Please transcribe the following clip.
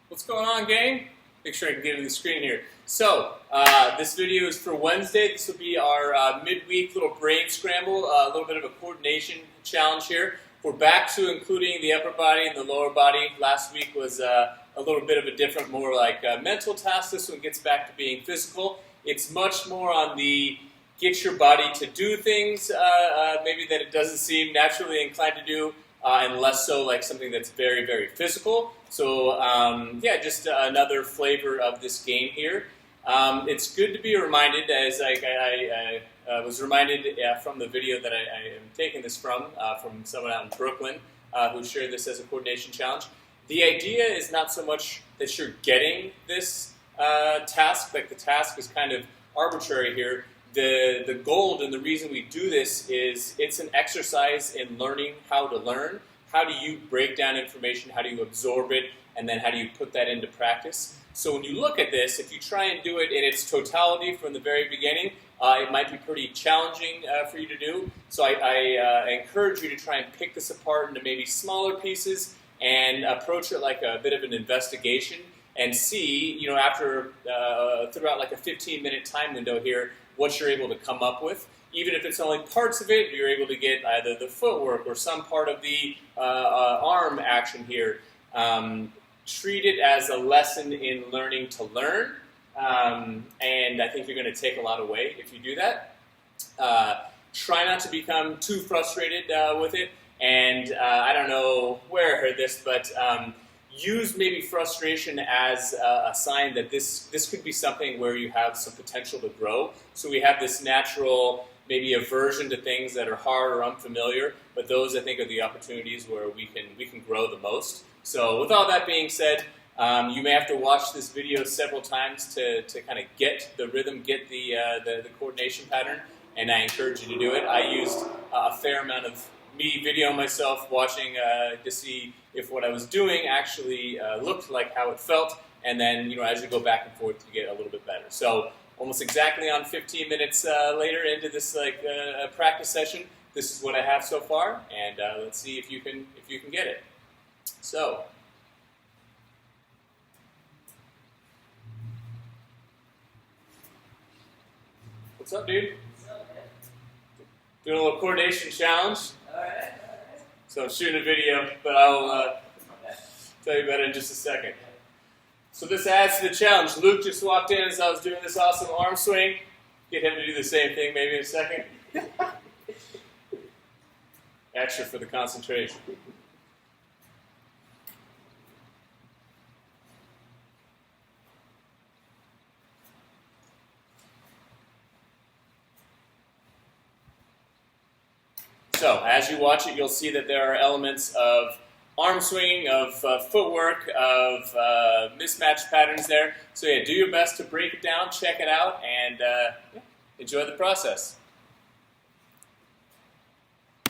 What's going on, gang? Make sure I can get in the screen here. So, this video is for Wednesday. This will be our midweek little brain scramble, a little bit of a coordination challenge here. We're back to including the upper body and the lower body. Last week was a little bit of a different, more like mental task. This one gets back to being physical. It's much more on the get your body to do things, maybe that it doesn't seem naturally inclined to do, and less so like something that's very, very physical. So, yeah, just another flavor of this game here. It's good to be reminded, as I was reminded from the video that I am taking this from someone out in Brooklyn who shared this as a coordination challenge. The idea is not so much that you're getting this task, like the task is kind of arbitrary here. The goal and the reason we do this is it's an exercise in learning how to learn. How do you break down information? How do you absorb it? And then how do you put that into practice? So when you look at this, if you try and do it in its totality from the very beginning, it might be pretty challenging for you to do. So I encourage you to try and pick this apart into maybe smaller pieces and approach it like a bit of an investigation and see, you know, after throughout like a 15-minute time window here, what you're able to come up with. Even if it's only parts of it, you're able to get either the footwork or some part of the arm action here. Treat it as a lesson in learning to learn, and I think you're going to take a lot away if you do that. Try not to become too frustrated with it, and I don't know where I heard this, but use maybe frustration as a sign that this could be something where you have some potential to grow. So we have this natural maybe aversion to things that are hard or unfamiliar, but those I think are the opportunities where we can grow the most. So with all that being said, you may have to watch this video several times to kind of get the rhythm, get the coordination pattern, and I encourage you to do it. I used a fair amount of me videoing myself, watching to see if what I was doing actually looked like how it felt, and then, you know, as you go back and forth, you get a little bit better. So almost exactly on 15 minutes later into this practice session, this is what I have so far, and let's see if you can get it. So, what's up, dude? Doing a little coordination challenge. All right. So I'm shooting a video, but I'll tell you about it in just a second. So this adds to the challenge. Luke just walked in as I was doing this awesome arm swing. Get him to do the same thing maybe in a second. Extra for the concentration. So as you watch it, you'll see that there are elements of arm swinging, of footwork, of mismatched patterns there. So yeah, do your best to break it down, check it out, and enjoy the process.